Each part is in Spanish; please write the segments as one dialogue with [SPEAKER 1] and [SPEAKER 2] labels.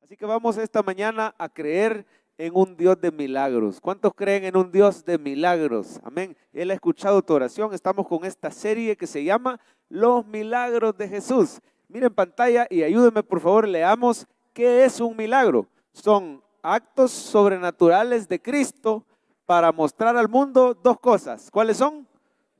[SPEAKER 1] Así que vamos esta mañana a creer en un Dios de milagros. ¿Cuántos creen en un Dios de milagros? Amén. Él ha escuchado tu oración. Estamos con esta serie que se llama Los Milagros de Jesús. Miren pantalla y ayúdenme por favor, leamos qué es un milagro. Son actos sobrenaturales de Cristo para mostrar al mundo dos cosas. ¿Cuáles son?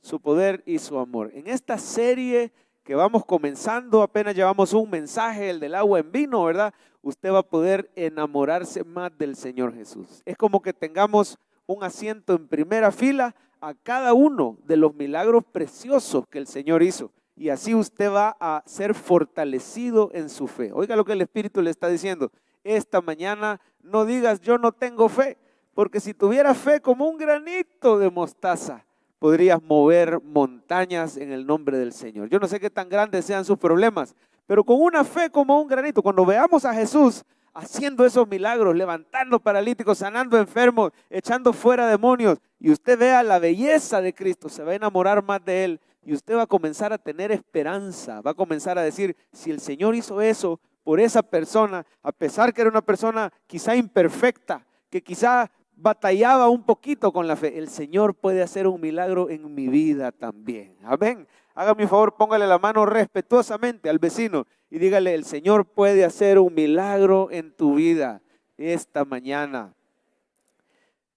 [SPEAKER 1] Su poder y su amor. En esta serie que vamos comenzando, apenas llevamos un mensaje, el del agua en vino, ¿verdad? Usted va a poder enamorarse más del Señor Jesús. Es como que tengamos un asiento en primera fila a cada uno de los milagros preciosos que el Señor hizo. Y así usted va a ser fortalecido en su fe. Oiga lo que el Espíritu le está diciendo. Esta mañana no digas yo no tengo fe, porque si tuviera fe como un granito de mostaza, podrías mover montañas en el nombre del Señor. Yo no sé qué tan grandes sean sus problemas, pero con una fe como un granito, cuando veamos a Jesús haciendo esos milagros, levantando paralíticos, sanando enfermos, echando fuera demonios, y usted vea la belleza de Cristo, se va a enamorar más de Él, y usted va a comenzar a tener esperanza, va a comenzar a decir, si el Señor hizo eso por esa persona, a pesar que era una persona quizá imperfecta, que quizá batallaba un poquito con la fe, el Señor puede hacer un milagro en mi vida también. Amén. Hágame un favor, póngale la mano respetuosamente al vecino y dígale, el Señor puede hacer un milagro en tu vida esta mañana.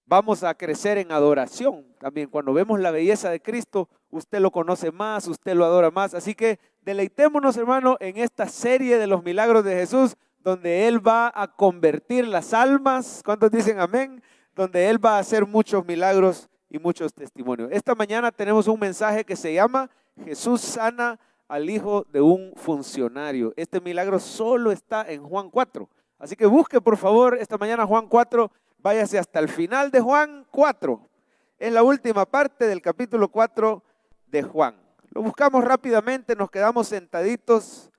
[SPEAKER 1] Vamos a crecer en adoración también. Cuando vemos la belleza de Cristo, usted lo conoce más, usted lo adora más. Así que deleitémonos, hermano, en esta serie de los milagros de Jesús, donde Él va a convertir las almas. ¿Cuántos dicen amén? Donde Él va a hacer muchos milagros y muchos testimonios. Esta mañana tenemos un mensaje que se llama Jesús sana al hijo de un funcionario. Este milagro solo está en Juan 4. Así que busque por favor esta mañana Juan 4, váyase hasta el final de Juan 4. Es la última parte del capítulo 4 de Juan. Lo buscamos rápidamente, nos quedamos sentaditos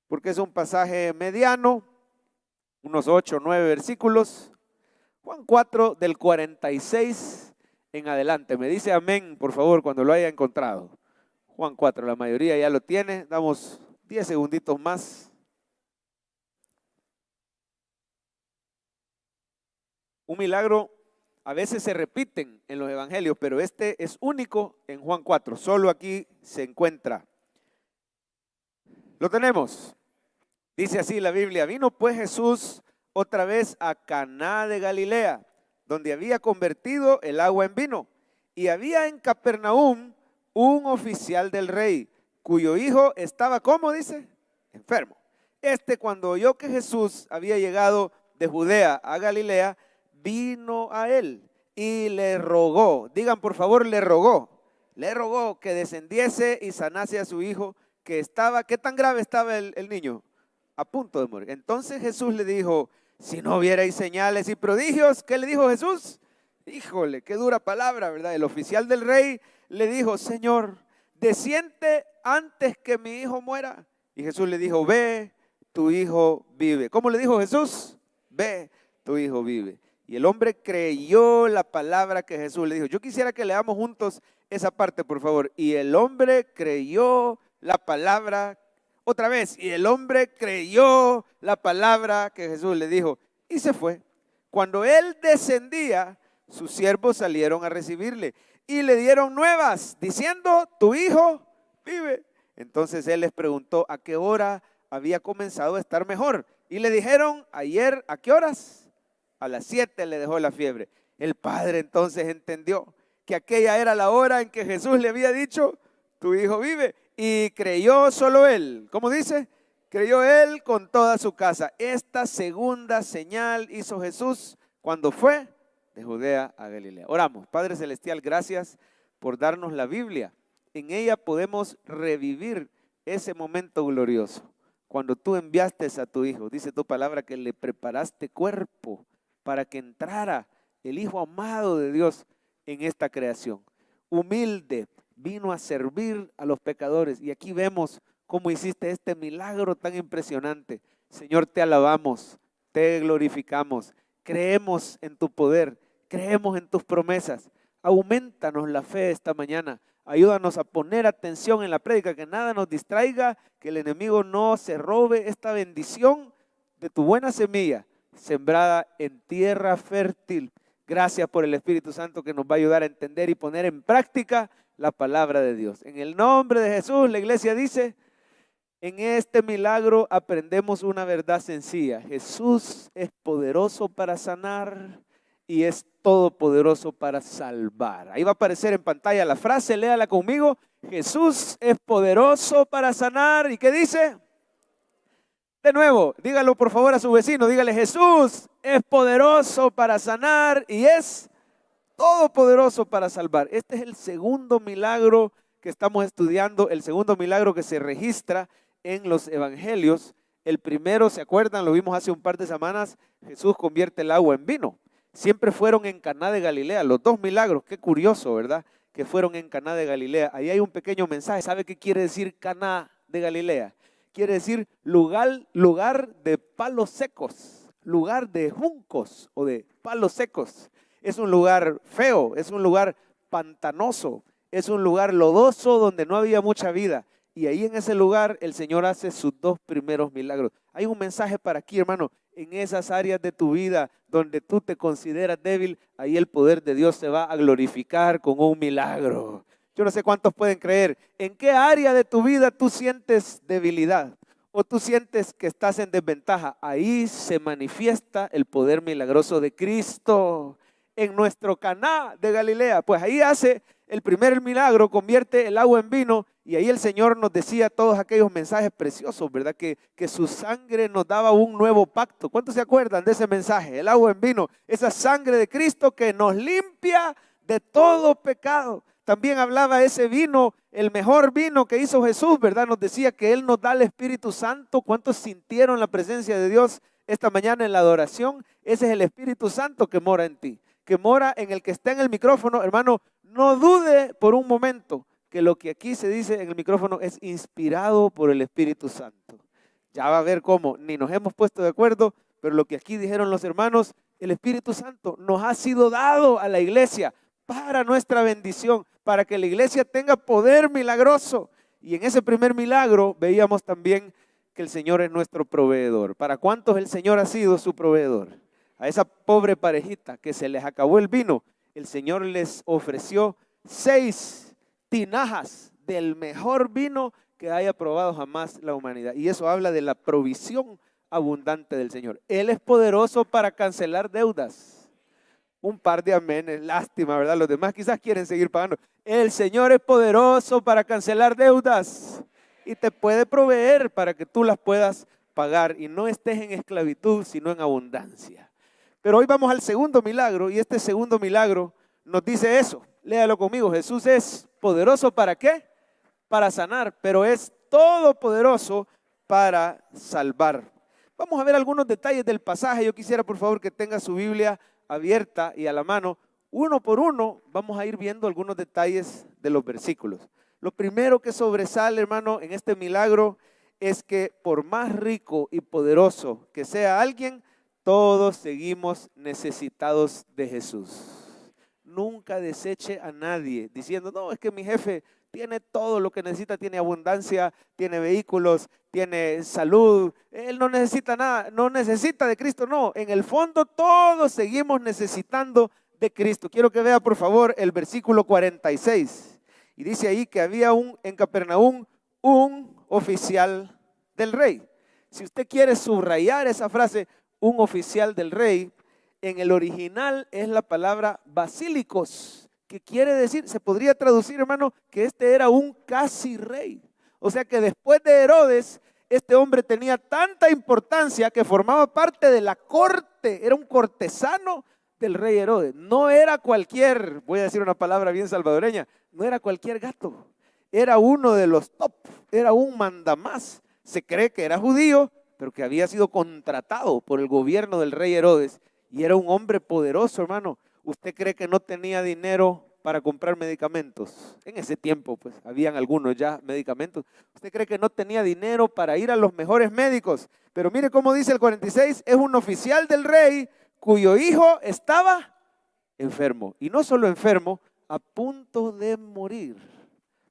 [SPEAKER 1] porque es un pasaje mediano, unos 8 o 9 versículos. Juan 4 del 46 en adelante. Me dice amén, por favor, cuando lo haya encontrado. Juan 4, la mayoría ya lo tiene. Damos 10 segunditos más. Un milagro a veces se repiten en los evangelios, pero este es único en Juan 4. Solo aquí se encuentra. Lo tenemos. Dice así la Biblia. Vino pues Jesús otra vez a Caná de Galilea, donde había convertido el agua en vino. Y había en Capernaum un oficial del rey, cuyo hijo estaba, ¿cómo dice? Enfermo. Cuando oyó que Jesús había llegado de Judea a Galilea, vino a él y le rogó, digan por favor, le rogó que descendiese y sanase a su hijo, que estaba, ¿qué tan grave estaba el niño? A punto de morir. Entonces Jesús le dijo, si no vierais señales y prodigios, ¿qué le dijo Jesús? Híjole, qué dura palabra, ¿verdad? El oficial del rey le dijo, Señor, desciende antes que mi hijo muera. Y Jesús le dijo, ve, tu hijo vive. ¿Cómo le dijo Jesús? Ve, tu hijo vive. Y el hombre creyó la palabra que Jesús le dijo. Yo quisiera que leamos juntos esa parte, por favor. Y el hombre creyó la palabra. Otra vez, y el hombre creyó la palabra que Jesús le dijo y se fue. Cuando él descendía, sus siervos salieron a recibirle y le dieron nuevas, diciendo, tu hijo vive. Entonces él les preguntó a qué hora había comenzado a estar mejor. Y le dijeron, ayer, ¿a qué horas? A las 7 le dejó la fiebre. El padre entonces entendió que aquella era la hora en que Jesús le había dicho, tu hijo vive. Y creyó solo él. ¿Cómo dice? Creyó él con toda su casa. Esta segunda señal hizo Jesús cuando fue de Judea a Galilea. Oramos. Padre Celestial, gracias por darnos la Biblia. En ella podemos revivir ese momento glorioso. Cuando tú enviaste a tu hijo, dice tu palabra que le preparaste cuerpo para que entrara el Hijo amado de Dios en esta creación. Humilde, vino a servir a los pecadores. Y aquí vemos cómo hiciste este milagro tan impresionante. Señor, te alabamos, te glorificamos, creemos en tu poder, creemos en tus promesas. Aumentanos la fe esta mañana. Ayúdanos a poner atención en la prédica, que nada nos distraiga, que el enemigo no se robe esta bendición de tu buena semilla sembrada en tierra fértil. Gracias por el Espíritu Santo que nos va a ayudar a entender y poner en práctica la palabra de Dios. En el nombre de Jesús, la iglesia dice, en este milagro aprendemos una verdad sencilla. Jesús es poderoso para sanar y es todopoderoso para salvar. Ahí va a aparecer en pantalla la frase, léala conmigo. Jesús es poderoso para sanar. ¿Y qué dice? De nuevo, dígalo por favor a su vecino. Dígale, Jesús es poderoso para sanar y es todopoderoso para salvar. Este es el segundo milagro que estamos estudiando, el segundo milagro que se registra en los evangelios. El primero, ¿se acuerdan? Lo vimos hace un par de semanas. Jesús convierte el agua en vino. Siempre fueron en Caná de Galilea. Los dos milagros, qué curioso, ¿verdad? Que fueron en Caná de Galilea. Ahí hay un pequeño mensaje. ¿Sabe qué quiere decir Caná de Galilea? Quiere decir lugar de palos secos, lugar de juncos o de palos secos. Es un lugar feo, es un lugar pantanoso, es un lugar lodoso donde no había mucha vida. Y ahí en ese lugar el Señor hace sus dos primeros milagros. Hay un mensaje para aquí, hermano. En esas áreas de tu vida donde tú te consideras débil, ahí el poder de Dios se va a glorificar con un milagro. Yo no sé cuántos pueden creer. ¿En qué área de tu vida tú sientes debilidad? ¿O tú sientes que estás en desventaja? Ahí se manifiesta el poder milagroso de Cristo. En nuestro Caná de Galilea, pues ahí hace el primer milagro, convierte el agua en vino, y ahí el Señor nos decía todos aquellos mensajes preciosos, ¿verdad? Que su sangre nos daba un nuevo pacto. ¿Cuántos se acuerdan de ese mensaje? El agua en vino, esa sangre de Cristo que nos limpia de todo pecado. También hablaba ese vino, el mejor vino que hizo Jesús, ¿verdad? Nos decía que Él nos da el Espíritu Santo. ¿Cuántos sintieron la presencia de Dios esta mañana en la adoración? Ese es el Espíritu Santo que mora en ti, que mora en el que está en el micrófono. Hermano, no dude por un momento que lo que aquí se dice en el micrófono es inspirado por el Espíritu Santo. Ya va a ver cómo, ni nos hemos puesto de acuerdo, pero lo que aquí dijeron los hermanos, el Espíritu Santo nos ha sido dado a la iglesia para nuestra bendición, para que la iglesia tenga poder milagroso. Y en ese primer milagro veíamos también que el Señor es nuestro proveedor. ¿Para cuántos el Señor ha sido su proveedor? A esa pobre parejita que se les acabó el vino, el Señor les ofreció 6 tinajas del mejor vino que haya probado jamás la humanidad. Y eso habla de la provisión abundante del Señor. Él es poderoso para cancelar deudas. Un par de amenes, lástima, ¿verdad? Los demás quizás quieren seguir pagando. El Señor es poderoso para cancelar deudas y te puede proveer para que tú las puedas pagar y no estés en esclavitud, sino en abundancia. Pero hoy vamos al segundo milagro y este segundo milagro nos dice eso. Léalo conmigo. Jesús es poderoso ¿para qué? Para sanar, pero es todopoderoso para salvar. Vamos a ver algunos detalles del pasaje. Yo quisiera por favor que tenga su Biblia abierta y a la mano. Uno por uno vamos a ir viendo algunos detalles de los versículos. Lo primero que sobresale, hermano, en este milagro es que por más rico y poderoso que sea alguien, todos seguimos necesitados de Jesús. Nunca deseche a nadie diciendo, no, es que mi jefe tiene todo lo que necesita, tiene abundancia, tiene vehículos, tiene salud, él no necesita nada, no necesita de Cristo, no. En el fondo todos seguimos necesitando de Cristo. Quiero que vea por favor el versículo 46. Y dice ahí que había en Capernaum un oficial del rey. Si usted quiere subrayar esa frase, un oficial del rey, en el original es la palabra basílicos, que quiere decir, se podría traducir, hermano, que este era un casi rey. O sea que después de Herodes, este hombre tenía tanta importancia que formaba parte de la corte, era un cortesano del rey Herodes. No era cualquier, voy a decir una palabra bien salvadoreña, no era cualquier gato, era uno de los top, era un mandamás. Se cree que era judío, pero que había sido contratado por el gobierno del rey Herodes y era un hombre poderoso, hermano. ¿Usted cree que no tenía dinero para comprar medicamentos? En ese tiempo, pues, habían algunos ya medicamentos. ¿Usted cree que no tenía dinero para ir a los mejores médicos? Pero mire cómo dice el 46, es un oficial del rey cuyo hijo estaba enfermo. Y no solo enfermo, a punto de morir.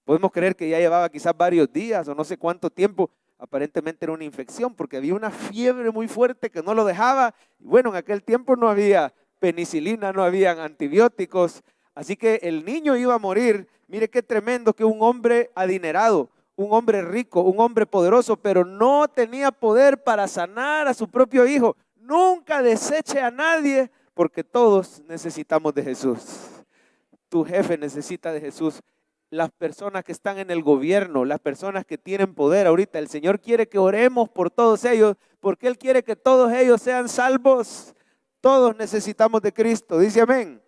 [SPEAKER 1] Podemos creer que ya llevaba quizás varios días o no sé cuánto tiempo aparentemente era una infección porque había una fiebre muy fuerte que no lo dejaba. Y bueno, en aquel tiempo no había penicilina, no habían antibióticos, así que el niño iba a morir. Mire qué tremendo que un hombre adinerado, un hombre rico, un hombre poderoso, pero no tenía poder para sanar a su propio hijo. Nunca deseche a nadie porque todos necesitamos de Jesús. Tu jefe necesita de Jesús. Las personas que están en el gobierno, las personas que tienen poder ahorita, el Señor quiere que oremos por todos ellos, porque Él quiere que todos ellos sean salvos. Todos necesitamos de Cristo, dice amén.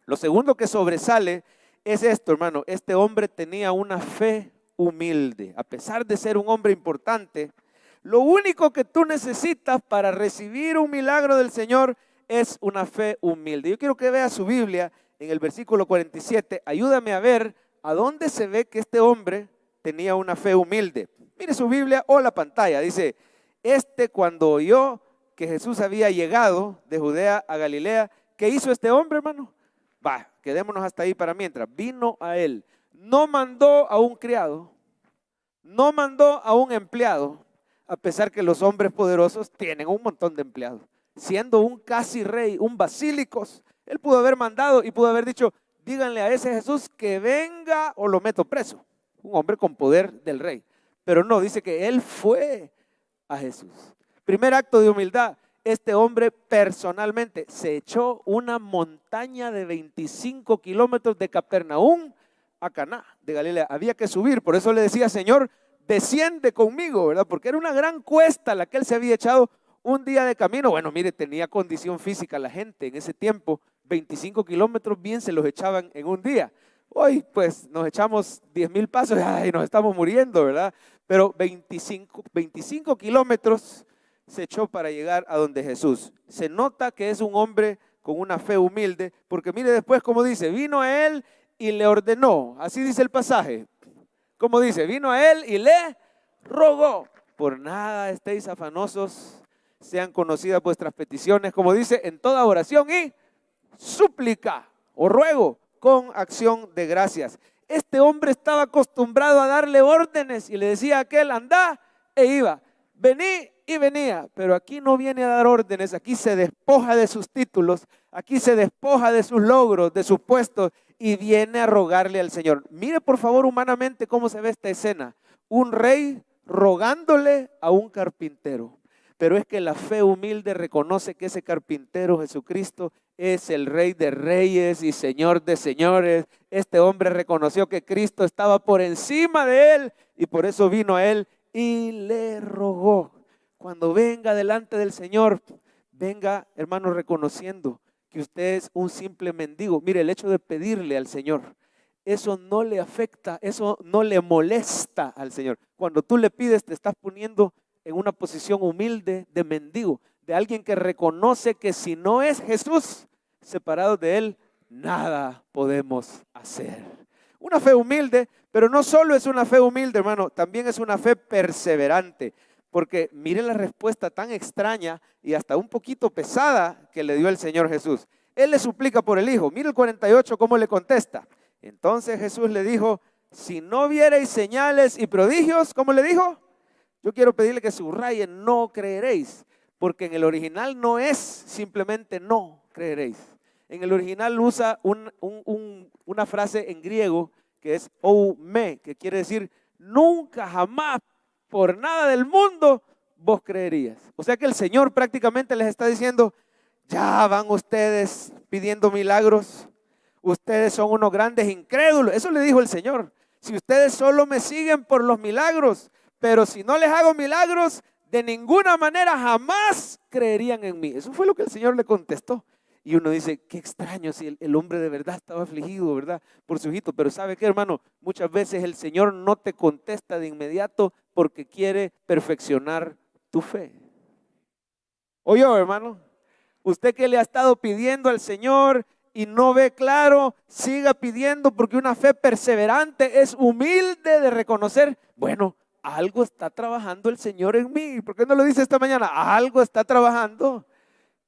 [SPEAKER 1] Lo segundo que sobresale es esto, hermano. Este hombre tenía una fe humilde. A pesar de ser un hombre importante, lo único que tú necesitas para recibir un milagro del Señor es una fe humilde. Yo quiero que vea su Biblia en el versículo 47. Ayúdame a ver a dónde se ve que este hombre tenía una fe humilde. Mire su Biblia o la pantalla. Dice, cuando oyó que Jesús había llegado de Judea a Galilea, ¿qué hizo este hombre, hermano? Quedémonos hasta ahí para mientras. Vino a él. No mandó a un criado, no mandó a un empleado, a pesar que los hombres poderosos tienen un montón de empleados. Siendo un casi rey, un basílicos, él pudo haber mandado y pudo haber dicho, díganle a ese Jesús que venga o lo meto preso. Un hombre con poder del rey. Pero no, dice que él fue a Jesús. Primer acto de humildad. Este hombre personalmente se echó una montaña de 25 kilómetros de Capernaum a Caná de Galilea. Había que subir, por eso le decía, Señor, desciende conmigo, ¿verdad? Porque era una gran cuesta la que él se había echado un día de camino. Bueno, mire, tenía condición física la gente en ese tiempo. 25 kilómetros bien se los echaban en un día. Hoy pues nos echamos 10,000 pasos y nos estamos muriendo, ¿verdad? Pero 25 kilómetros se echó para llegar a donde Jesús. Se nota que es un hombre con una fe humilde, porque mire después cómo dice, vino a él y le ordenó. Así dice el pasaje. ¿Cómo dice? Vino a él y le rogó. Por nada estéis afanosos, sean conocidas vuestras peticiones, como dice, en toda oración y súplica o ruego con acción de gracias. Este hombre estaba acostumbrado a darle órdenes y le decía a aquel, anda, e iba. Vení y venía, pero aquí no viene a dar órdenes, aquí se despoja de sus títulos, aquí se despoja de sus logros, de sus puestos y viene a rogarle al Señor. Mire por favor humanamente cómo se ve esta escena. Un rey rogándole a un carpintero. Pero es que la fe humilde reconoce que ese carpintero Jesucristo es el Rey de reyes y Señor de señores. Este hombre reconoció que Cristo estaba por encima de él y por eso vino a él y le rogó. Cuando venga delante del Señor, venga, hermano, reconociendo que usted es un simple mendigo. Mire, el hecho de pedirle al Señor, eso no le afecta, eso no le molesta al Señor. Cuando tú le pides, te estás poniendo en una posición humilde de mendigo, de alguien que reconoce que si no es Jesús, separados de Él, nada podemos hacer. Una fe humilde, pero no solo es una fe humilde, hermano, también es una fe perseverante. Porque mire la respuesta tan extraña y hasta un poquito pesada que le dio el Señor Jesús. Él le suplica por el Hijo. Mire el 48 cómo le contesta. Entonces Jesús le dijo, si no viereis señales y prodigios, ¿cómo le dijo? Yo quiero pedirle que subrayen, no creeréis, porque en el original no es simplemente no creeréis. En el original usa una frase en griego que es oume, que quiere decir nunca, jamás, por nada del mundo vos creerías. O sea que el Señor prácticamente les está diciendo, ya van ustedes pidiendo milagros, ustedes son unos grandes incrédulos. Eso le dijo el Señor. Si ustedes solo me siguen por los milagros, pero si no les hago milagros, de ninguna manera jamás creerían en mí. Eso fue lo que el Señor le contestó. Y uno dice, qué extraño si el hombre de verdad estaba afligido, ¿verdad? Por su hijito. Pero ¿sabe qué, hermano? Muchas veces el Señor no te contesta de inmediato porque quiere perfeccionar tu fe. ¿Oyó, hermano? Usted que le ha estado pidiendo al Señor y no ve claro, siga pidiendo, porque una fe perseverante es humilde de reconocer, bueno, algo está trabajando el Señor en mí. ¿Por qué no lo dice esta mañana? Algo está trabajando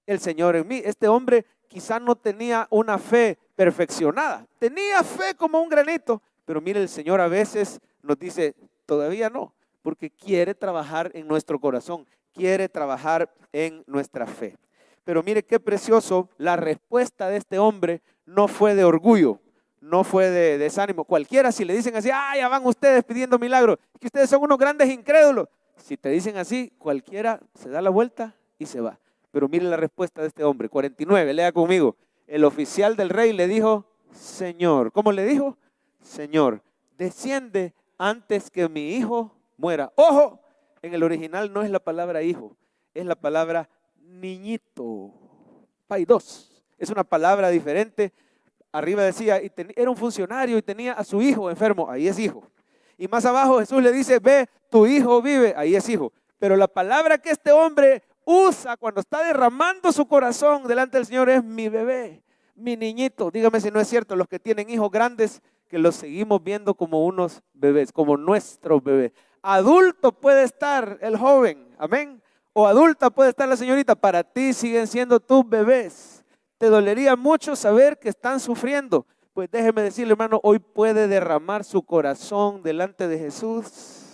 [SPEAKER 1] el Señor en mí. Este hombre quizá no tenía una fe perfeccionada. Tenía fe como un granito. Pero mire, el Señor a veces nos dice, todavía no. porque quiere trabajar en nuestro corazón, quiere trabajar en nuestra fe. Pero mire qué precioso, la respuesta de este hombre no fue de orgullo, no fue de desánimo. Cualquiera, si le dicen así, ya van ustedes pidiendo milagros, que ustedes son unos grandes incrédulos. Si te dicen así, cualquiera se da la vuelta y se va. Pero mire la respuesta de este hombre, 49, lea conmigo. El oficial del rey le dijo, Señor, ¿cómo le dijo? Señor, desciende antes que mi hijo muera. Ojo, en el original no es la palabra hijo, es la palabra niñito. Paidos. Es una palabra diferente. Arriba decía, era un funcionario y tenía a su hijo enfermo, ahí es hijo. Y más abajo Jesús le dice, ve, tu hijo vive, ahí es hijo. Pero la palabra que este hombre usa cuando está derramando su corazón delante del Señor es mi bebé, mi niñito. Dígame si no es cierto, los que tienen hijos grandes, que los seguimos viendo como unos bebés, como nuestros bebés. Adulto puede estar el joven, amén, o adulta puede estar la señorita, para ti siguen siendo tus bebés. Te dolería mucho saber que están sufriendo. Pues déjeme decirle, hermano, hoy puede derramar su corazón delante de Jesús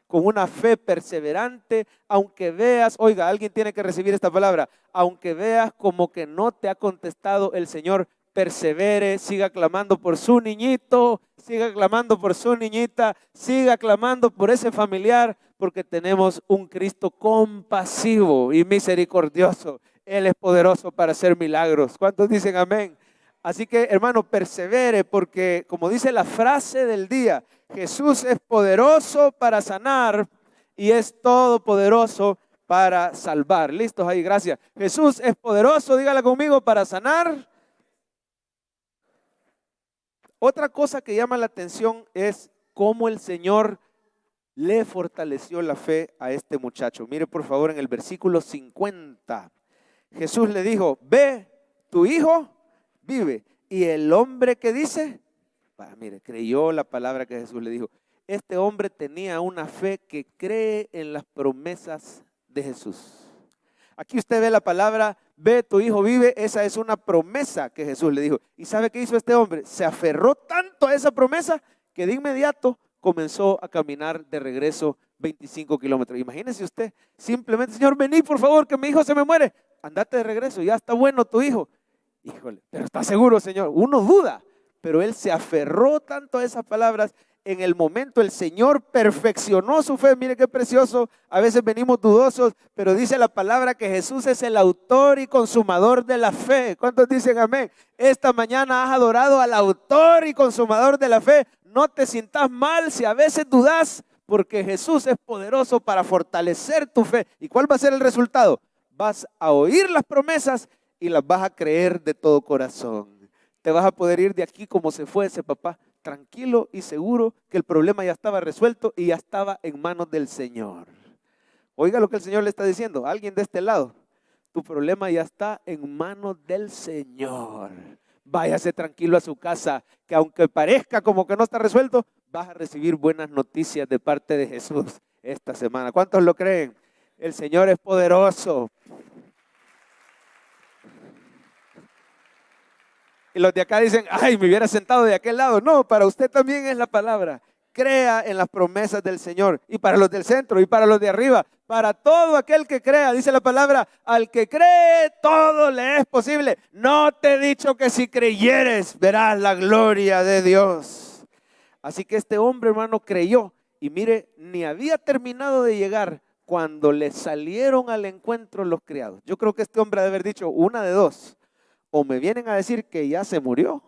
[SPEAKER 1] con una fe perseverante, aunque veas, oiga, alguien tiene que recibir esta palabra, aunque veas como que no te ha contestado el Señor, persevere, siga clamando por su niñito, siga clamando por su niñita, siga clamando por ese familiar, porque tenemos un Cristo compasivo y misericordioso. Él es poderoso para hacer milagros. ¿Cuántos dicen amén? Así que, hermano, persevere, porque como dice la frase del día, Jesús es poderoso para sanar y es todopoderoso para salvar. ¿Listos ahí? Gracias. Jesús es poderoso, dígala conmigo, para sanar. Otra cosa que llama la atención es cómo el Señor le fortaleció la fe a este muchacho. Mire por favor en el versículo 50. Jesús le dijo, ve, tu hijo vive. Y el hombre que dice, mire, creyó la palabra que Jesús le dijo. Este hombre tenía una fe que cree en las promesas de Jesús. Aquí usted ve la palabra, ve, tu hijo vive. Esa es una promesa que Jesús le dijo. ¿Y sabe qué hizo este hombre? Se aferró tanto a esa promesa que de inmediato comenzó a caminar de regreso 25 kilómetros. Imagínese usted, simplemente, Señor, vení por favor, que mi hijo se me muere. Andate de regreso, ya está bueno tu hijo. Híjole, pero ¿está seguro, Señor? Uno duda, pero él se aferró tanto a esas palabras. En el momento el Señor perfeccionó su fe. Mire qué precioso. A veces venimos dudosos, pero dice la palabra que Jesús es el autor y consumador de la fe. ¿Cuántos dicen amén? Esta mañana has adorado al autor y consumador de la fe. No te sientas mal si a veces dudas, porque Jesús es poderoso para fortalecer tu fe. ¿Y cuál va a ser el resultado? Vas a oír las promesas y las vas a creer de todo corazón. Te vas a poder ir de aquí como se fue ese papá, tranquilo y seguro que el problema ya estaba resuelto y ya estaba en manos del Señor. Oiga lo que el Señor le está diciendo. Alguien de este lado, tu problema ya está en manos del Señor. Váyase tranquilo a su casa, que aunque parezca como que no está resuelto, vas a recibir buenas noticias de parte de Jesús esta semana. ¿Cuántos lo creen? El Señor es poderoso. Y los de acá dicen, ay, me hubiera sentado de aquel lado. No, para usted también es la palabra. Crea en las promesas del Señor. Y para los del centro y para los de arriba, para todo aquel que crea, dice la palabra, al que cree todo le es posible. No te he dicho que si creyeres verás la gloria de Dios. Así que este hombre, hermano, creyó. Y mire, ni había terminado de llegar cuando le salieron al encuentro los criados. Yo creo que este hombre ha de haber dicho una de dos. O me vienen a decir que ya se murió,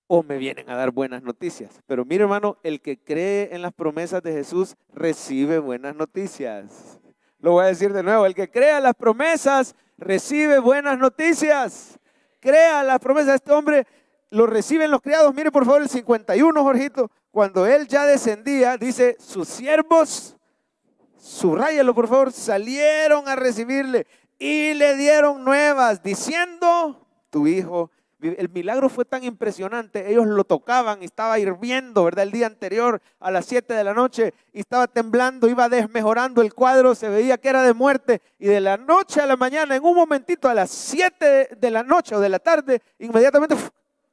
[SPEAKER 1] o me vienen a dar buenas noticias. Pero mire, hermano, el que cree en las promesas de Jesús recibe buenas noticias. Lo voy a decir de nuevo, el que crea las promesas recibe buenas noticias. Crea las promesas de este hombre, lo reciben los criados. Mire por favor el 51, Jorgito. Cuando él ya descendía, dice, sus siervos, subráyalo por favor, salieron a recibirle. Y le dieron nuevas diciendo, tu hijo vive. El milagro fue tan impresionante, ellos lo tocaban y estaba hirviendo, ¿verdad? El día anterior a las 7 de la noche y estaba temblando, iba desmejorando el cuadro, se veía que era de muerte. Y de la noche a la mañana, en un momentito, a las 7 de la noche o de la tarde, inmediatamente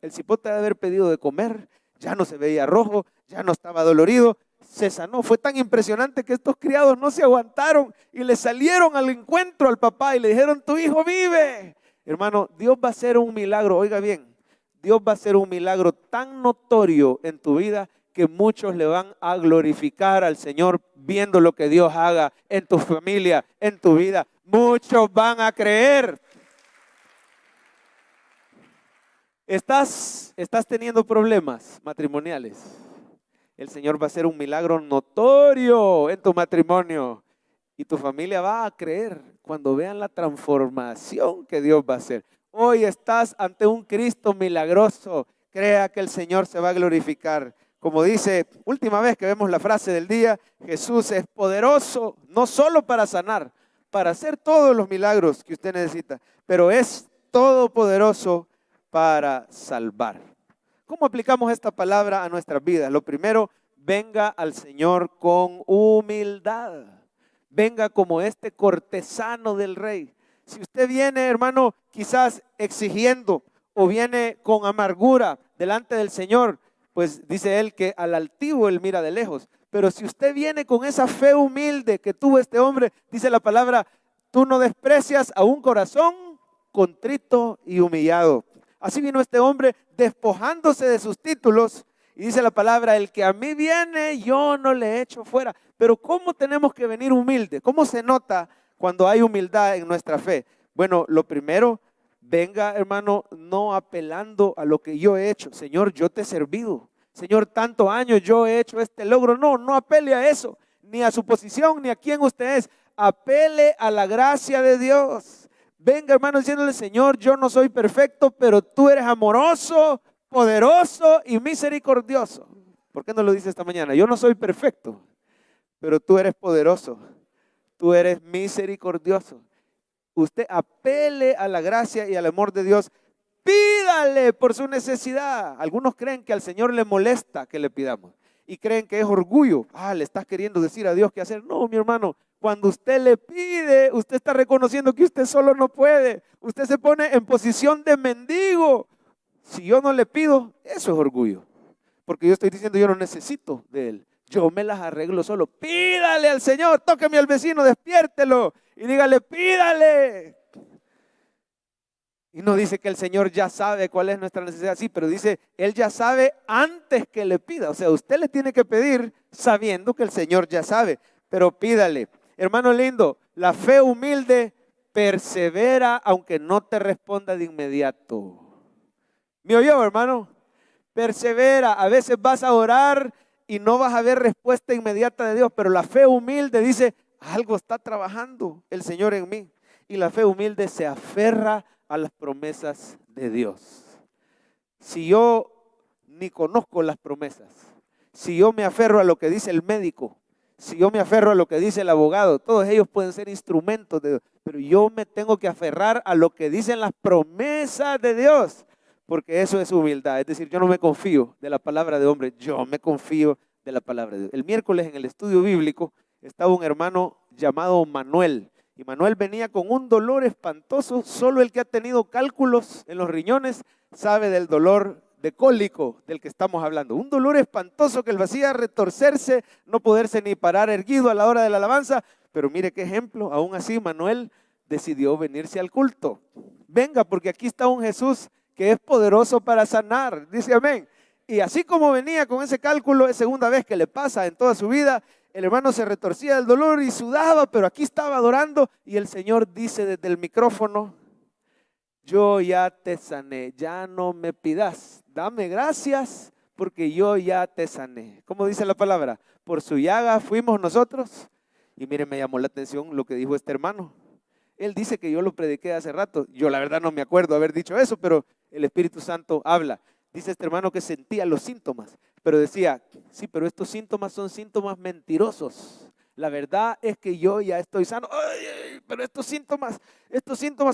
[SPEAKER 1] el cipote de haber pedido de comer, ya no se veía rojo, ya no estaba dolorido. se sanó. Fue tan impresionante que estos criados no se aguantaron y le salieron al encuentro al papá y le dijeron, tu hijo vive. Hermano, Dios va a hacer un milagro, oiga bien, Dios va a hacer un milagro tan notorio en tu vida que muchos le van a glorificar al Señor viendo lo que Dios haga en tu familia, en tu vida. Muchos van a creer. ¿Estás teniendo problemas matrimoniales? El Señor va a hacer un milagro notorio en tu matrimonio y tu familia va a creer cuando vean la transformación que Dios va a hacer. Hoy estás ante un Cristo milagroso. Crea que el Señor se va a glorificar. Como dice, última vez que vemos la frase del día, Jesús es poderoso, no solo para sanar, para hacer todos los milagros que usted necesita, pero es todopoderoso para salvar. ¿Cómo aplicamos esta palabra a nuestras vidas? Lo primero, venga al Señor con humildad. Venga como este cortesano del rey. Si usted viene, hermano, quizás exigiendo o viene con amargura delante del Señor, pues dice él que al altivo él mira de lejos. Pero si usted viene con esa fe humilde que tuvo este hombre, dice la palabra, tú no desprecias a un corazón contrito y humillado. Así vino este hombre despojándose de sus títulos y dice la palabra, el que a mí viene yo no le echo fuera. Pero ¿cómo tenemos que venir humilde? ¿Cómo se nota cuando hay humildad en nuestra fe? Bueno, lo primero, venga, hermano, no apelando a lo que yo he hecho. Señor, yo te he servido. Señor, tantos años yo he hecho este logro. No apele a eso, ni a su posición, ni a quién usted es. Apele a la gracia de Dios. Venga, hermano, diciéndole, Señor, yo no soy perfecto, pero tú eres amoroso, poderoso y misericordioso. ¿Por qué no lo dice esta mañana? Yo no soy perfecto, pero tú eres poderoso. Tú eres misericordioso. Usted apele a la gracia y al amor de Dios. Pídale por su necesidad. Algunos creen que al Señor le molesta que le pidamos y creen que es orgullo. Le estás queriendo decir a Dios qué hacer. No, mi hermano, cuando usted le pide, usted está reconociendo que usted solo no puede. Usted se pone en posición de mendigo. Si yo no le pido, eso es orgullo. Porque yo estoy diciendo, yo no necesito de Él. Yo me las arreglo solo. Pídale al Señor, tóqueme al vecino, despiértelo y dígale, pídale. Y no dice que el Señor ya sabe cuál es nuestra necesidad, sí, pero dice, Él ya sabe antes que le pida. O sea, usted le tiene que pedir sabiendo que el Señor ya sabe, pero pídale. Hermano lindo, la fe humilde persevera aunque no te responda de inmediato. ¿Me oyó, hermano? Persevera. A veces vas a orar y no vas a ver respuesta inmediata de Dios, pero la fe humilde dice, algo está trabajando el Señor en mí. Y la fe humilde se aferra a las promesas de Dios. Si yo ni conozco las promesas, si yo me aferro a lo que dice el médico, si yo me aferro a lo que dice el abogado, todos ellos pueden ser instrumentos de Dios, pero yo me tengo que aferrar a lo que dicen las promesas de Dios, porque eso es humildad. Es decir, yo no me confío de la palabra de hombre, yo me confío de la palabra de Dios. El miércoles en el estudio bíblico estaba un hermano llamado Manuel, y Manuel venía con un dolor espantoso. Solo el que ha tenido cálculos en los riñones sabe del dolor de cólico del que estamos hablando. Un dolor espantoso que le hacía retorcerse, no poderse ni parar erguido a la hora de la alabanza. Pero mire qué ejemplo, aún así Manuel decidió venirse al culto. Venga, porque aquí está un Jesús que es poderoso para sanar. Dice amén. Y así como venía con ese cálculo, es segunda vez que le pasa en toda su vida. El hermano se retorcía del dolor y sudaba, pero aquí estaba adorando y el Señor dice desde el micrófono, yo ya te sané, ya no me pidas, dame gracias porque yo ya te sané. ¿Cómo dice la palabra? Por su llaga fuimos nosotros. Y miren, me llamó la atención lo que dijo este hermano. Él dice que yo lo prediqué hace rato. Yo la verdad no me acuerdo haber dicho eso, pero el Espíritu Santo habla. Dice este hermano que sentía los síntomas, pero decía, sí, pero estos síntomas son síntomas mentirosos. La verdad es que yo ya estoy sano. Ay, pero estos síntomas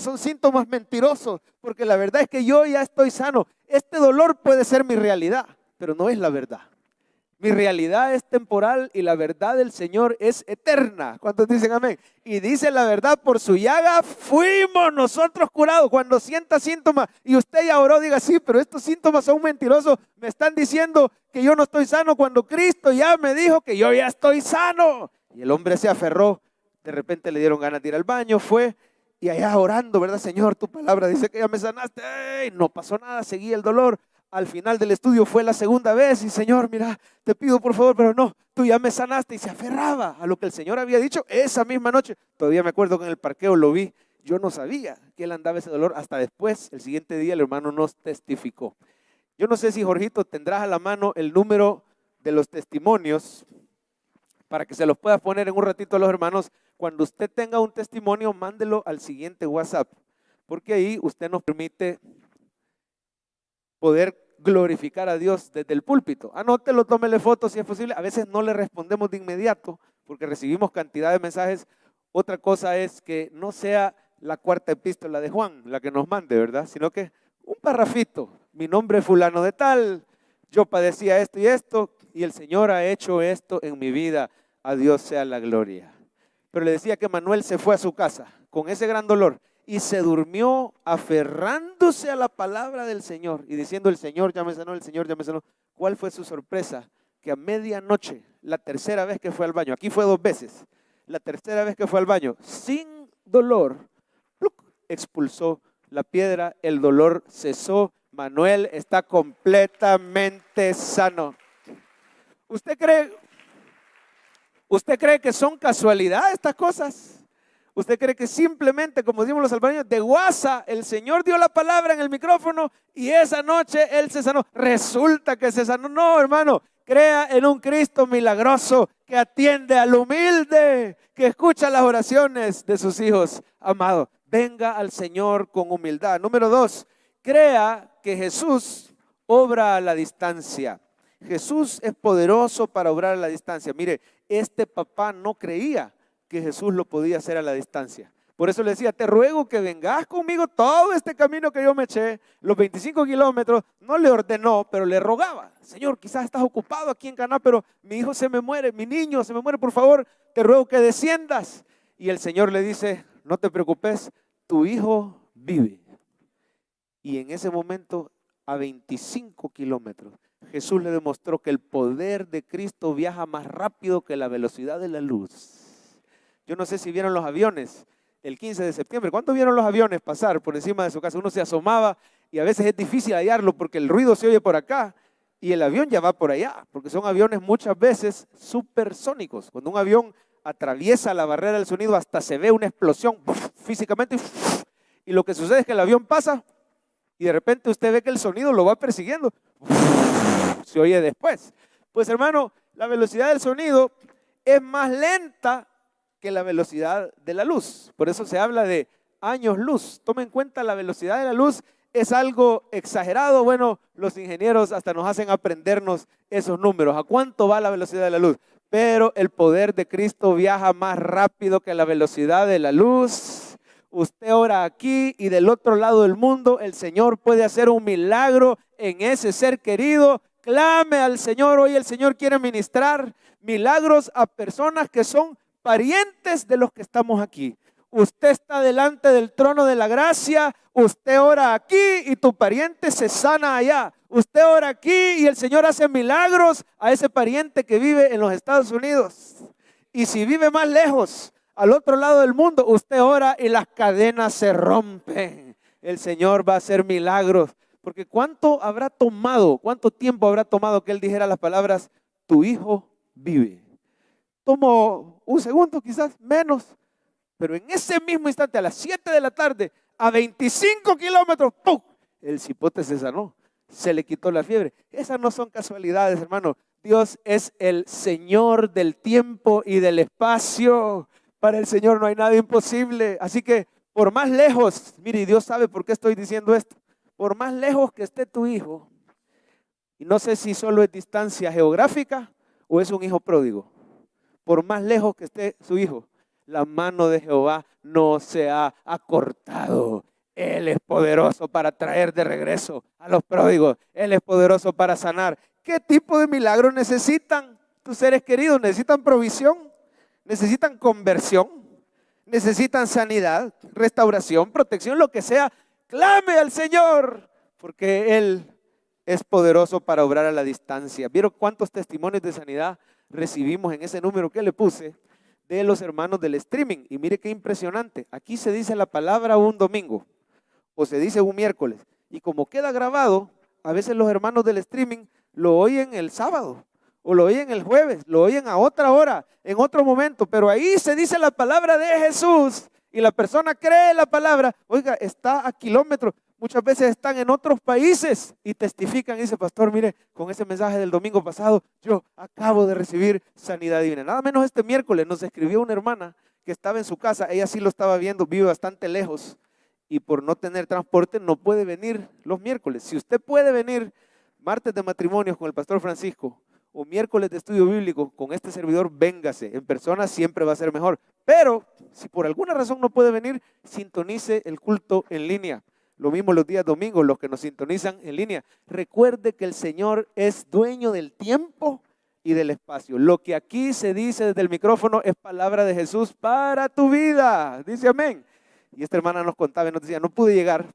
[SPEAKER 1] son síntomas mentirosos, porque la verdad es que yo ya estoy sano. Este dolor puede ser mi realidad, pero no es la verdad. Mi realidad es temporal y la verdad del Señor es eterna. ¿Cuántos dicen amén? Y dice la verdad, por su llaga fuimos nosotros curados. Cuando sienta síntomas y usted ya oró, diga, sí, pero estos síntomas son mentirosos. Me están diciendo que yo no estoy sano cuando Cristo ya me dijo que yo ya estoy sano. Y el hombre se aferró. De repente le dieron ganas de ir al baño, fue y allá orando, ¿verdad, Señor? Tu palabra dice que ya me sanaste. ¡Ey! No pasó nada, seguía el dolor. Al final del estudio fue la segunda vez y Señor, mira, te pido por favor, pero no, tú ya me sanaste. Y se aferraba a lo que el Señor había dicho esa misma noche. Todavía me acuerdo que en el parqueo lo vi. Yo no sabía que él andaba ese dolor hasta después. El siguiente día el hermano nos testificó. Yo no sé si Jorgito tendrás a la mano el número de los testimonios para que se los pueda poner en un ratito a los hermanos. Cuando usted tenga un testimonio, mándelo al siguiente WhatsApp, porque ahí usted nos permite poder glorificar a Dios desde el púlpito. Anótelo, tómele fotos si es posible. A veces no le respondemos de inmediato porque recibimos cantidad de mensajes. Otra cosa es que no sea la cuarta epístola de Juan la que nos mande, ¿verdad? Sino que un parrafito. Mi nombre es fulano de tal, yo padecía esto y el Señor ha hecho esto en mi vida. A Dios sea la gloria. Pero le decía que Manuel se fue a su casa con ese gran dolor y se durmió aferrándose a la palabra del Señor y diciendo, el Señor ya me sanó, el Señor ya me sanó. ¿Cuál fue su sorpresa? Que a medianoche, la tercera vez que fue al baño, aquí fue 2 veces, la tercera vez que fue al baño, sin dolor, ¡pluc!, expulsó la piedra, el dolor cesó, Manuel está completamente sano. ¿Usted cree que son casualidad estas cosas? ¿Usted cree que simplemente, como decimos los salvadoreños, de guasa el Señor dio la palabra en el micrófono y esa noche Él se sanó? Resulta que se sanó. No, hermano, crea en un Cristo milagroso que atiende al humilde, que escucha las oraciones de sus hijos amados. Venga al Señor con humildad. Número 2, crea que Jesús obra a la distancia. Jesús es poderoso para obrar a la distancia. Mire, este papá no creía que Jesús lo podía hacer a la distancia. Por eso le decía, te ruego que vengas conmigo todo este camino que yo me eché, los 25 kilómetros. No le ordenó, pero le rogaba. Señor, quizás estás ocupado aquí en Caná, pero mi hijo se me muere, mi niño se me muere, por favor, te ruego que desciendas. Y el Señor le dice, no te preocupes, tu hijo vive. Y en ese momento, a 25 kilómetros, Jesús le demostró que el poder de Cristo viaja más rápido que la velocidad de la luz. Yo no sé si vieron los aviones el 15 de septiembre. ¿Cuántos vieron los aviones pasar por encima de su casa? Uno se asomaba y a veces es difícil hallarlo porque el ruido se oye por acá y el avión ya va por allá, porque son aviones muchas veces supersónicos. Cuando un avión atraviesa la barrera del sonido hasta se ve una explosión físicamente y lo que sucede es que el avión pasa y de repente usted ve que el sonido lo va persiguiendo. Se oye después. Pues hermano, la velocidad del sonido es más lenta que la velocidad de la luz. Por eso se habla de años luz. Toma en cuenta, la velocidad de la luz es algo exagerado. Bueno, los ingenieros hasta nos hacen aprendernos esos números. ¿A cuánto va la velocidad de la luz? Pero el poder de Cristo viaja más rápido que la velocidad de la luz. Usted ora aquí y del otro lado del mundo el Señor puede hacer un milagro en ese ser querido. Clame al Señor. Hoy el Señor quiere ministrar milagros a personas que son parientes de los que estamos aquí. Usted está delante del trono de la gracia, usted ora aquí y tu pariente se sana allá. Usted ora aquí y el Señor hace milagros a ese pariente que vive en los Estados Unidos. Y si vive más lejos, al otro lado del mundo, usted ora y las cadenas se rompen. El Señor va a hacer milagros. Porque cuánto tiempo habrá tomado que Él dijera las palabras, tu hijo vive. Tomó un segundo, quizás menos, pero en ese mismo instante, a las 7 de la tarde, a 25 kilómetros, ¡pum!, el cipote se sanó, se le quitó la fiebre. Esas no son casualidades, hermano. Dios es el Señor del tiempo y del espacio. Para el Señor no hay nada imposible. Así que por más lejos, mire, Dios sabe por qué estoy diciendo esto, por más lejos que esté tu hijo, y no sé si solo es distancia geográfica o es un hijo pródigo, por más lejos que esté su hijo, la mano de Jehová no se ha acortado. Él es poderoso para traer de regreso a los pródigos. Él es poderoso para sanar. ¿Qué tipo de milagro necesitan tus seres queridos? ¿Necesitan provisión? ¿Necesitan conversión? ¿Necesitan sanidad, restauración, protección, lo que sea? Clame al Señor, porque Él es poderoso para obrar a la distancia. ¿Vieron cuántos testimonios de sanidad recibimos en ese número que le puse de los hermanos del streaming? Y mire qué impresionante. Aquí se dice la palabra un domingo o se dice un miércoles. Y como queda grabado, a veces los hermanos del streaming lo oyen el sábado o lo oyen el jueves, lo oyen a otra hora, en otro momento. Pero ahí se dice la palabra de Jesús y la persona cree la palabra. Oiga, está a kilómetros. Muchas veces están en otros países y testifican y dice, pastor, mire, con ese mensaje del domingo pasado, yo acabo de recibir sanidad divina. Nada menos este miércoles nos escribió una hermana que estaba en su casa, ella sí lo estaba viendo, vive bastante lejos y por no tener transporte no puede venir los miércoles. Si usted puede venir martes de matrimonios con el pastor Francisco o miércoles de estudio bíblico con este servidor, véngase. En persona siempre va a ser mejor. Pero si por alguna razón no puede venir, sintonice el culto en línea. Lo mismo los días domingos, los que nos sintonizan en línea. Recuerde que el Señor es dueño del tiempo y del espacio. Lo que aquí se dice desde el micrófono es palabra de Jesús para tu vida. Dice amén. Y esta hermana nos contaba y nos decía, no pude llegar,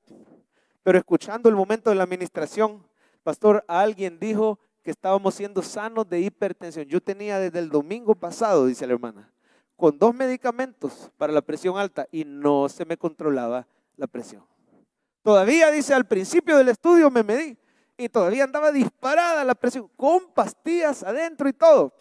[SPEAKER 1] pero escuchando el momento de la administración, pastor, alguien dijo que estábamos siendo sanos de hipertensión. Yo tenía desde el domingo pasado, dice la hermana, con 2 medicamentos para la presión alta y no se me controlaba la presión. Todavía, dice, al principio del estudio me medí y todavía andaba disparada la presión, con pastillas adentro y todo.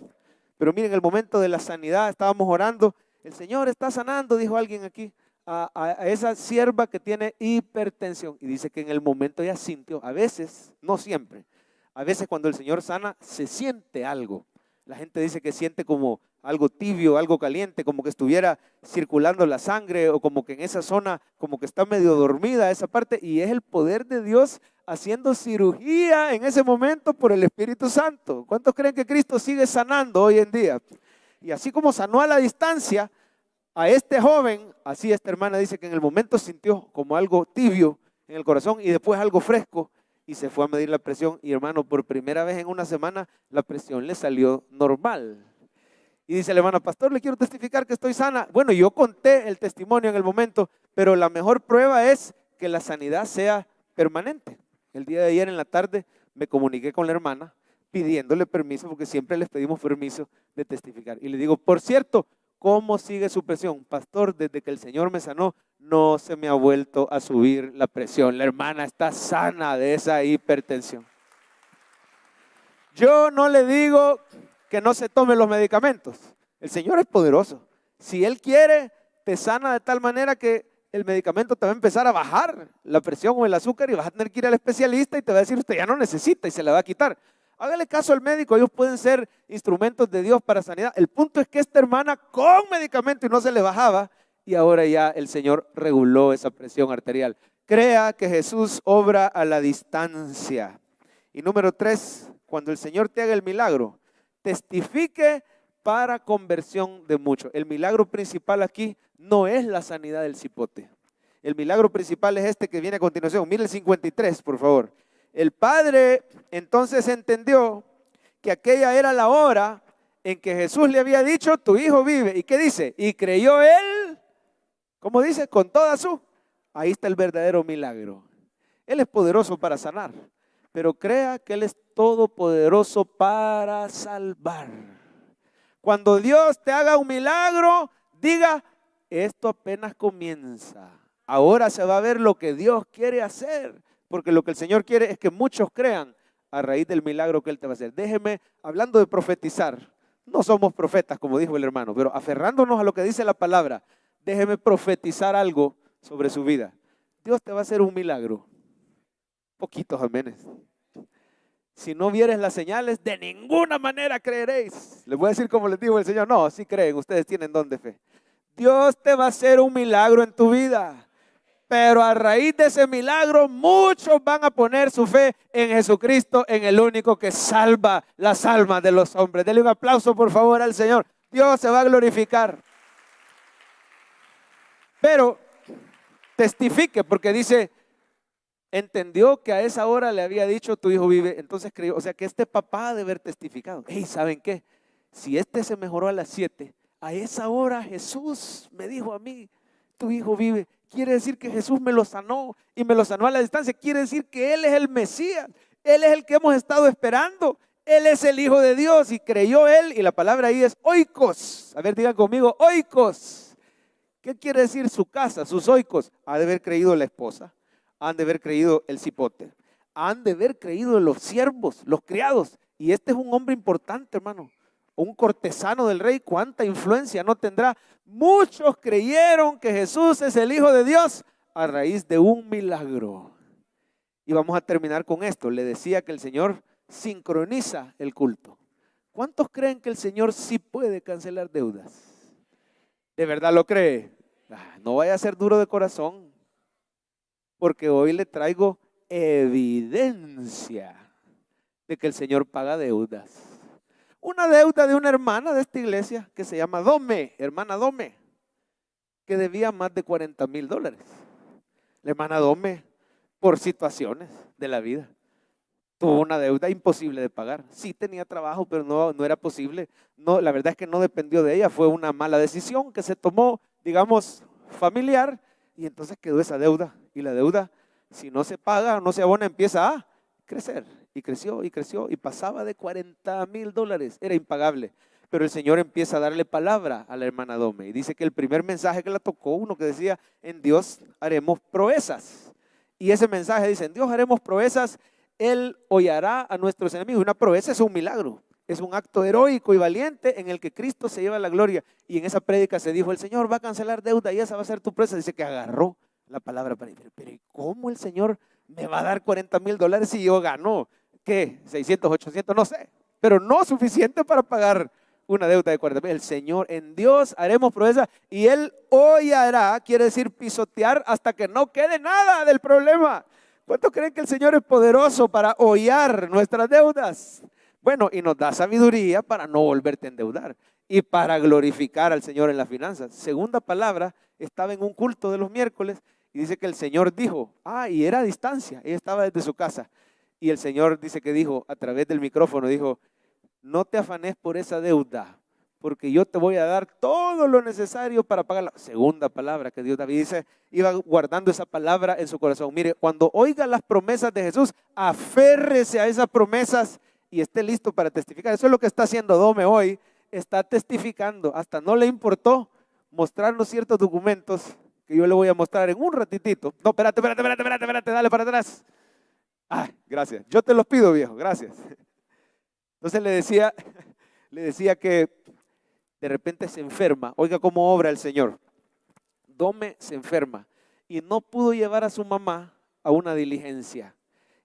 [SPEAKER 1] Pero miren, el momento de la sanidad, estábamos orando, el Señor está sanando, dijo alguien aquí, a esa sierva que tiene hipertensión. Y dice que en el momento ella sintió, a veces, no siempre, a veces cuando el Señor sana, se siente algo. La gente dice que siente como algo tibio, algo caliente, como que estuviera circulando la sangre o como que en esa zona, como que está medio dormida esa parte. Y es el poder de Dios haciendo cirugía en ese momento por el Espíritu Santo. ¿Cuántos creen que Cristo sigue sanando hoy en día? Y así como sanó a la distancia a este joven, así esta hermana dice que en el momento sintió como algo tibio en el corazón y después algo fresco. Y se fue a medir la presión y hermano, por primera vez en una semana la presión le salió normal. Y dice la hermana, pastor, le quiero testificar que estoy sana. Bueno, yo conté el testimonio en el momento, pero la mejor prueba es que la sanidad sea permanente. El día de ayer en la tarde me comuniqué con la hermana pidiéndole permiso, porque siempre les pedimos permiso de testificar. Y le digo, por cierto, ¿cómo sigue su presión? Pastor, desde que el Señor me sanó, no se me ha vuelto a subir la presión. La hermana está sana de esa hipertensión. Yo no le digo que no se tome los medicamentos. El Señor es poderoso. Si Él quiere, te sana de tal manera que el medicamento te va a empezar a bajar la presión o el azúcar y vas a tener que ir al especialista y te va a decir, usted ya no necesita y se la va a quitar. Hágale caso al médico, ellos pueden ser instrumentos de Dios para sanidad. El punto es que esta hermana con medicamento y no se le bajaba, y ahora ya el Señor reguló esa presión arterial. Crea que Jesús obra a la distancia. Y número 3, cuando el Señor te haga el milagro, testifique para conversión de muchos. El milagro principal aquí no es la sanidad del cipote. El milagro principal es este que viene a continuación. Mire el 53, por favor. El padre entonces entendió que aquella era la hora en que Jesús le había dicho, tu hijo vive. ¿Y qué dice? Y creyó él, ¿cómo dice? Con toda su. Ahí está el verdadero milagro. Él es poderoso para sanar, pero crea que Él es todopoderoso para salvar. Cuando Dios te haga un milagro, diga, esto apenas comienza. Ahora se va a ver lo que Dios quiere hacer. Porque lo que el Señor quiere es que muchos crean a raíz del milagro que Él te va a hacer. Déjeme, hablando de profetizar, no somos profetas, como dijo el hermano, pero aferrándonos a lo que dice la palabra, déjeme profetizar algo sobre su vida. Dios te va a hacer un milagro. Poquitos amenes. Si no vieres las señales, de ninguna manera creeréis. Les voy a decir como les dijo el Señor, no, sí creen, ustedes tienen don de fe. Dios te va a hacer un milagro en tu vida. Pero a raíz de ese milagro, muchos van a poner su fe en Jesucristo, en el único que salva las almas de los hombres. Denle un aplauso, por favor, al Señor. Dios se va a glorificar. Pero testifique, porque dice, Entendió que a esa hora le había dicho, tu hijo vive, entonces creyó, o sea que este papá ha de haber testificado. Hey, ¿saben qué? Si este se mejoró a las 7, a esa hora Jesús me dijo a mí, tu hijo vive. Quiere decir que Jesús me lo sanó y me lo sanó a la distancia. Quiere decir que Él es el Mesías, Él es el que hemos estado esperando. Él es el Hijo de Dios y creyó él, y la palabra ahí es oikos. A ver, digan conmigo, oikos. ¿Qué quiere decir su casa, sus oikos? Ha de haber creído la esposa, han de haber creído el cipote, han de haber creído los siervos, los criados. Y este es un hombre importante, hermano, un cortesano del rey. ¿Cuánta influencia no tendrá? Muchos creyeron que Jesús es el Hijo de Dios a raíz de un milagro. Y vamos a terminar con esto. Le decía que el Señor sincroniza el culto. ¿Cuántos creen que el Señor sí puede cancelar deudas? ¿De verdad lo cree? No vaya a ser duro de corazón, porque hoy le traigo evidencia de que el Señor paga deudas. Una deuda de una hermana de esta iglesia que se llama Dome, hermana Dome, que debía más de $40,000. La hermana Dome, por situaciones de la vida, tuvo una deuda imposible de pagar. Sí tenía trabajo, pero no era posible. No, la verdad es que no dependió de ella. Fue una mala decisión que se tomó, digamos, familiar. Y entonces quedó esa deuda. Y la deuda, si no se paga o no se abona, empieza a crecer. Y creció y creció. Y pasaba de $40,000. Era impagable. Pero el Señor empieza a darle palabra a la hermana Dome. Y dice que el primer mensaje que la tocó, uno que decía, en Dios haremos proezas. Y ese mensaje dice, en Dios haremos proezas. Él hollará a nuestros enemigos. Una proeza es un milagro, es un acto heroico y valiente en el que Cristo se lleva la gloria. Y en esa prédica se dijo, el Señor va a cancelar deuda y esa va a ser tu proeza. Dice que agarró la palabra para decir, pero ¿cómo el Señor me va a dar $40,000 si yo gano? ¿Qué? 600, 800, no sé. Pero no suficiente para pagar una deuda de 40,000. El Señor, en Dios haremos proeza y Él hollará, quiere decir pisotear hasta que no quede nada del problema. ¿Cuántos creen que el Señor es poderoso para hollar nuestras deudas? Bueno, y nos da sabiduría para no volverte a endeudar y para glorificar al Señor en las finanzas. Segunda palabra, estaba en un culto de los miércoles y dice que el Señor dijo, y era a distancia, ella estaba desde su casa. Y el Señor dice que dijo a través del micrófono, dijo, no te afanes por esa deuda, porque yo te voy a dar todo lo necesario para pagarla. Segunda palabra que Dios, David dice, iba guardando esa palabra en su corazón. Mire, cuando oiga las promesas de Jesús, aférrese a esas promesas y esté listo para testificar. Eso es lo que está haciendo Dome hoy, está testificando. Hasta no le importó mostrarnos ciertos documentos que yo le voy a mostrar en un ratitito. No, espérate, dale para atrás. Gracias. Yo te los pido, viejo, gracias. Entonces le decía que de repente se enferma. Oiga cómo obra el Señor. Dome se enferma y no pudo llevar a su mamá a una diligencia.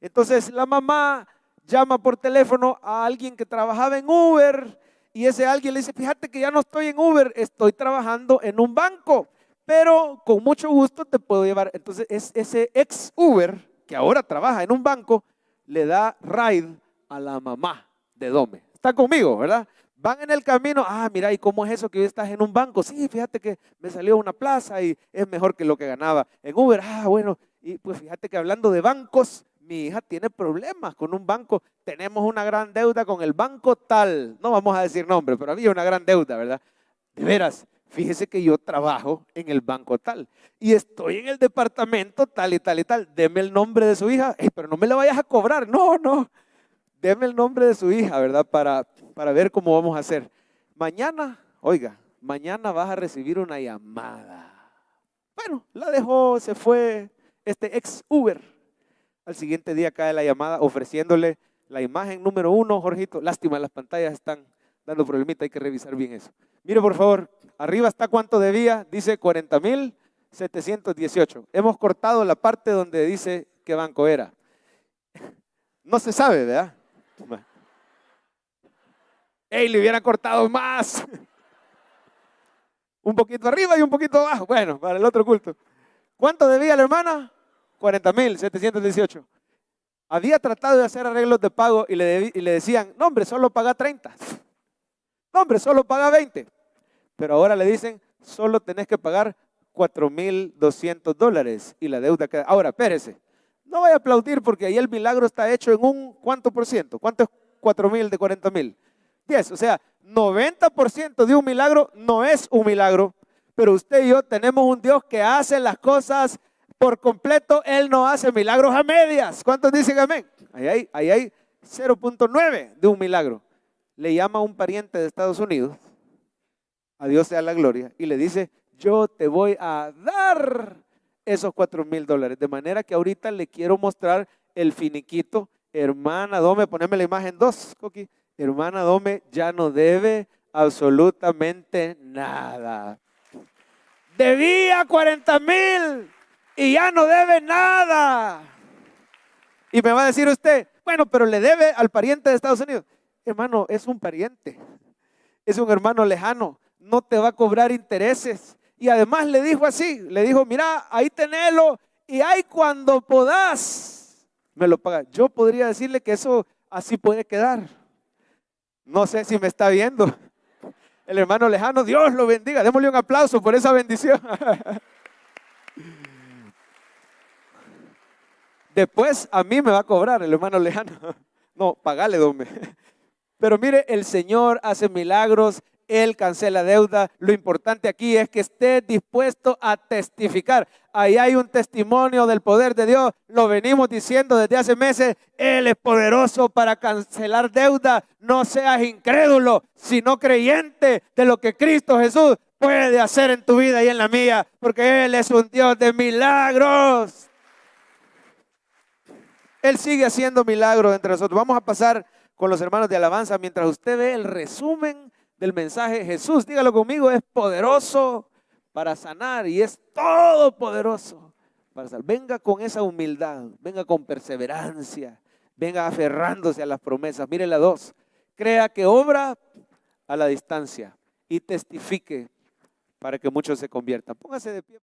[SPEAKER 1] Entonces la mamá llama por teléfono a alguien que trabajaba en Uber y ese alguien le dice, fíjate que ya no estoy en Uber, estoy trabajando en un banco, pero con mucho gusto te puedo llevar. Entonces ese ex Uber que ahora trabaja en un banco le da ride a la mamá de Dome. Está conmigo, ¿verdad? Van en el camino, mira, ¿y cómo es eso que hoy estás en un banco? Sí, fíjate que me salió una plaza y es mejor que lo que ganaba en Uber. Bueno, y pues fíjate que hablando de bancos, mi hija tiene problemas con un banco. Tenemos una gran deuda con el banco tal. No vamos a decir nombre, pero había una gran deuda, ¿verdad? De veras, fíjese que yo trabajo en el banco tal y estoy en el departamento tal y tal y tal. Deme el nombre de su hija. Pero no me la vayas a cobrar. No. Deme el nombre de su hija, ¿verdad? Para ver cómo vamos a hacer. Mañana vas a recibir una llamada. Bueno, la dejó, se fue este ex Uber. Al siguiente día cae la llamada ofreciéndole la imagen número 1, Jorgito. Lástima, las pantallas están dando problemita, hay que revisar bien eso. Mire, por favor, arriba está cuánto debía, dice 40,718. Hemos cortado la parte donde dice qué banco era. No se sabe, ¿verdad? Le hubieran cortado más. Un poquito arriba y un poquito abajo. Bueno, para el otro culto. ¿Cuánto debía la hermana? 40,718. Había tratado de hacer arreglos de pago y le decían, no hombre, solo paga 30. No hombre, solo paga 20. Pero ahora le dicen, solo tenés que pagar $4,200 y la deuda queda. Ahora, espérese. No voy a aplaudir porque ahí el milagro está hecho en un ¿cuánto por ciento? ¿Cuánto es 4,000 de 40,000? 10, o sea, 90% de un milagro no es un milagro, pero usted y yo tenemos un Dios que hace las cosas por completo. Él no hace milagros a medias. ¿Cuántos dicen amén? Ahí hay 0,9 de un milagro. Le llama a un pariente de Estados Unidos, a Dios sea la gloria, y le dice, yo te voy a dar esos $4,000. De manera que ahorita le quiero mostrar el finiquito. Hermana Dome, poneme la imagen 2, Coqui. Hermana Dome ya no debe absolutamente nada. Debía 40,000 y ya no debe nada. Y me va a decir usted, bueno, pero le debe al pariente de Estados Unidos. Hermano, es un pariente, es un hermano lejano, no te va a cobrar intereses. Y además le dijo así, le dijo, mira, ahí tenelo y ahí cuando podás me lo pagas. Yo podría decirle que eso así puede quedar. No sé si me está viendo el hermano lejano. Dios lo bendiga, démosle un aplauso por esa bendición. Después a mí me va a cobrar el hermano lejano. No, pagale, Dome. Pero mire, el Señor hace milagros, Él cancela deuda. Lo importante aquí es que esté dispuesto a testificar. Ahí hay un testimonio del poder de Dios. Lo venimos diciendo desde hace meses. Él es poderoso para cancelar deuda. No seas incrédulo, sino creyente de lo que Cristo Jesús puede hacer en tu vida y en la mía. Porque Él es un Dios de milagros. Él sigue haciendo milagros entre nosotros. Vamos a pasar con los hermanos de alabanza mientras usted ve el resumen del mensaje. Jesús, dígalo conmigo, es poderoso para sanar y es todopoderoso para sanar. Venga con esa humildad, venga con perseverancia, venga aferrándose a las promesas. Mire la 2, crea que obra a la distancia y testifique para que muchos se conviertan. Póngase de pie.